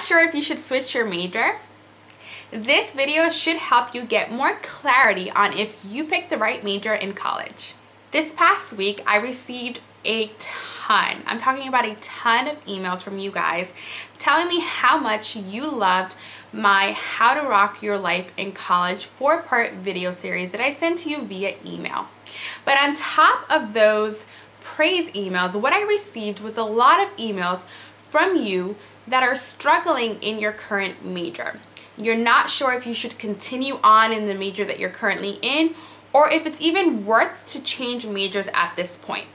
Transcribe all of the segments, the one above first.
sure if you should switch your major? This video should help you get more clarity on if you picked the right major in college. This past week, I received a ton, I'm talking about a ton of emails from you guys telling me how much you loved my How to Rock Your Life in College 4-part video series that I sent to you via email. But on top of those praise emails, what I received was a lot of emails from you that are struggling in your current major. You're not sure if you should continue on in the major that you're currently in, or if it's even worth to change majors at this point.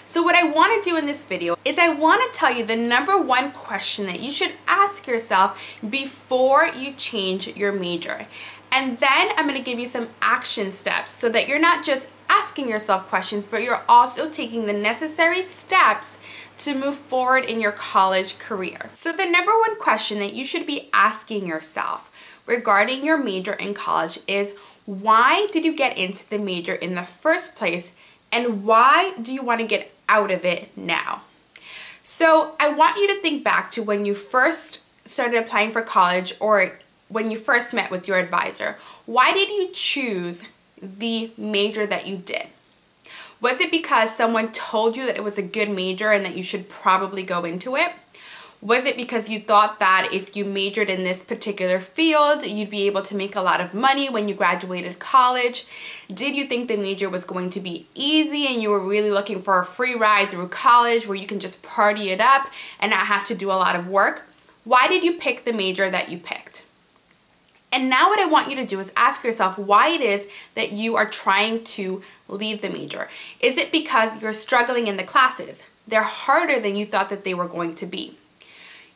So what I want to do in this video is I want to tell you the #1 question that you should ask yourself before you change your major. And then I'm going to give you some action steps so that you're not just asking yourself questions, but you're also taking the necessary steps to move forward in your college career. So the #1 question that you should be asking yourself regarding your major in college is, why did you get into the major in the first place, and why do you want to get out of it now? So I want you to think back to when you first started applying for college, or when you first met with your advisor. Why did you choose the major that you did? Was it because someone told you that it was a good major and that you should probably go into it? Was it because you thought that if you majored in this particular field, you'd be able to make a lot of money when you graduated college? Did you think the major was going to be easy and you were really looking for a free ride through college where you can just party it up and not have to do a lot of work? Why did you pick the major that you picked? And now what I want you to do is ask yourself why it is that you are trying to leave the major. Is it because you're struggling in the classes? They're harder than you thought that they were going to be.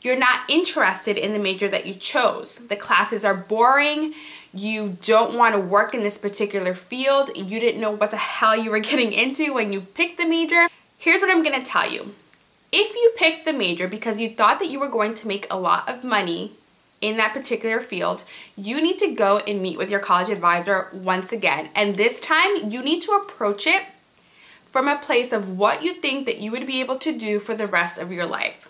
You're not interested in the major that you chose. The classes are boring. You don't want to work in this particular field. You didn't know what the hell you were getting into when you picked the major. Here's what I'm going to tell you. If you picked the major because you thought that you were going to make a lot of money in that particular field, you need to go and meet with your college advisor once again. And this time you need to approach it from a place of what you think that you would be able to do for the rest of your life.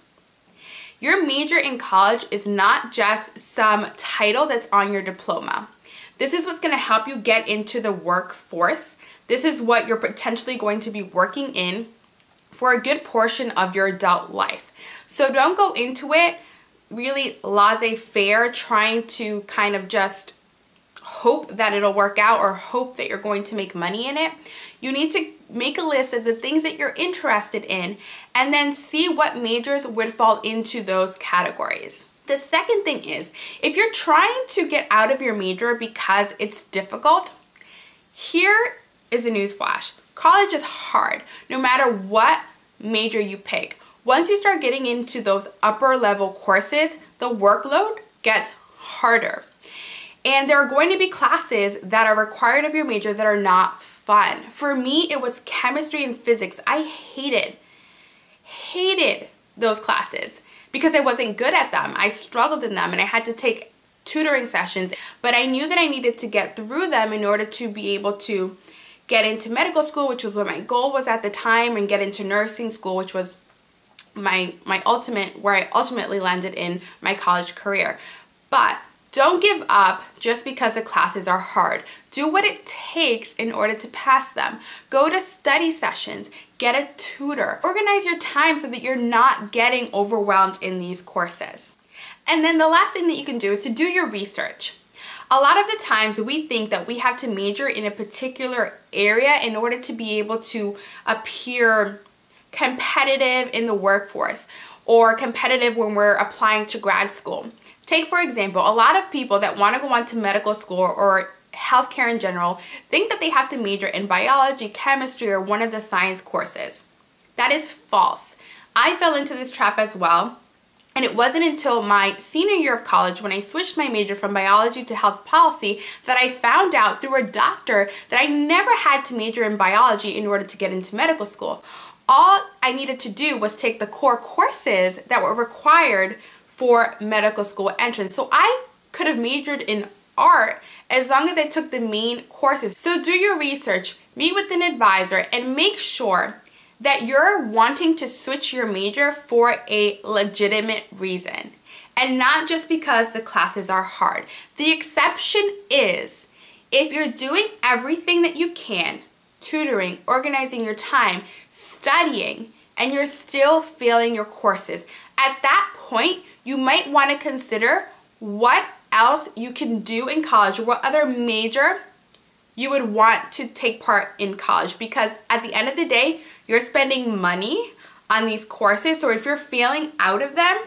Your major in college is not just some title that's on your diploma. This is what's going to help you get into the workforce. This is what you're potentially going to be working in for a good portion of your adult life. So don't go into it really laissez-faire, trying to kind of just hope that it'll work out or hope that you're going to make money in it. You need to make a list of the things that you're interested in and then see what majors would fall into those categories. The second thing is, if you're trying to get out of your major because it's difficult, here is a newsflash. College is hard, no matter what major you pick. Once you start getting into those upper level courses, the workload gets harder. And there are going to be classes that are required of your major that are not fun. For me, it was chemistry and physics. I hated those classes because I wasn't good at them. I struggled in them and I had to take tutoring sessions, but I knew that I needed to get through them in order to be able to get into medical school, which was what my goal was at the time, and get into nursing school, which was where I ultimately landed in my college career. But don't give up just because the classes are hard. Do what it takes in order to pass them. Go to study sessions, get a tutor. Organize your time so that you're not getting overwhelmed in these courses. And then the last thing that you can do is to do your research. A lot of the times we think that we have to major in a particular area in order to be able to appear competitive in the workforce or competitive when we're applying to grad school. Take, for example, a lot of people that want to go on to medical school or healthcare in general think that they have to major in biology, chemistry, or one of the science courses. That is false. I fell into this trap as well. And it wasn't until my senior year of college, when I switched my major from biology to health policy, that I found out through a doctor that I never had to major in biology in order to get into medical school. All I needed to do was take the core courses that were required for medical school entrance. So I could have majored in art as long as I took the main courses. So do your research, meet with an advisor, and make sure that you're wanting to switch your major for a legitimate reason. and not just because the classes are hard. The exception is if you're doing everything that you can, tutoring, organizing your time, studying, and you're still failing your courses. At that point, you might want to consider what else you can do in college, or what other major you would want to take part in college, because at the end of the day, you're spending money on these courses. So if you're failing out of them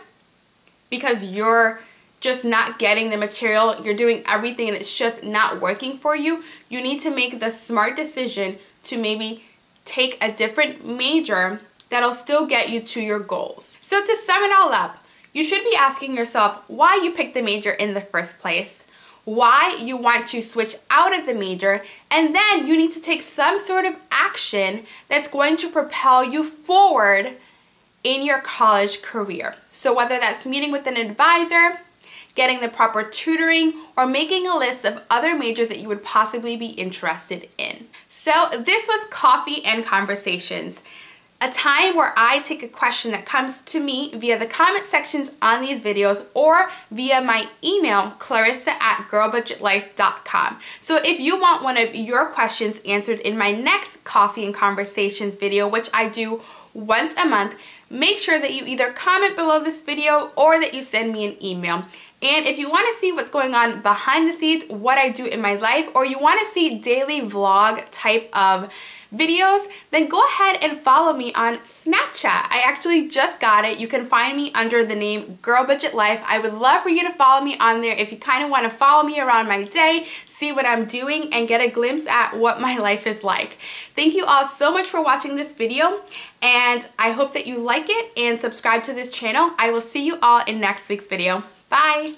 because you're just not getting the material, you're doing everything and it's just not working for you, you need to make the smart decision to maybe take a different major that'll still get you to your goals. So to sum it all up, you should be asking yourself why you picked the major in the first place, why you want to switch out of the major, and then you need to take some sort of action that's going to propel you forward in your college career. So whether that's meeting with an advisor, getting the proper tutoring, or making a list of other majors that you would possibly be interested in. So this was Coffee and Conversations, a time where I take a question that comes to me via the comment sections on these videos or via my email, clarissa@girlbudgetlife.com. So if you want one of your questions answered in my next Coffee and Conversations video, which I do once a month, make sure that you either comment below this video or that you send me an email. And if you want to see what's going on behind the scenes, what I do in my life, or you want to see daily vlog type of videos, then go ahead and follow me on Snapchat. I actually just got it. You can find me under the name Girl Budget Life. I would love for you to follow me on there if you kind of want to follow me around my day, see what I'm doing, and get a glimpse at what my life is like. Thank you all so much for watching this video, and I hope that you like it and subscribe to this channel. I will see you all in next week's video. Bye!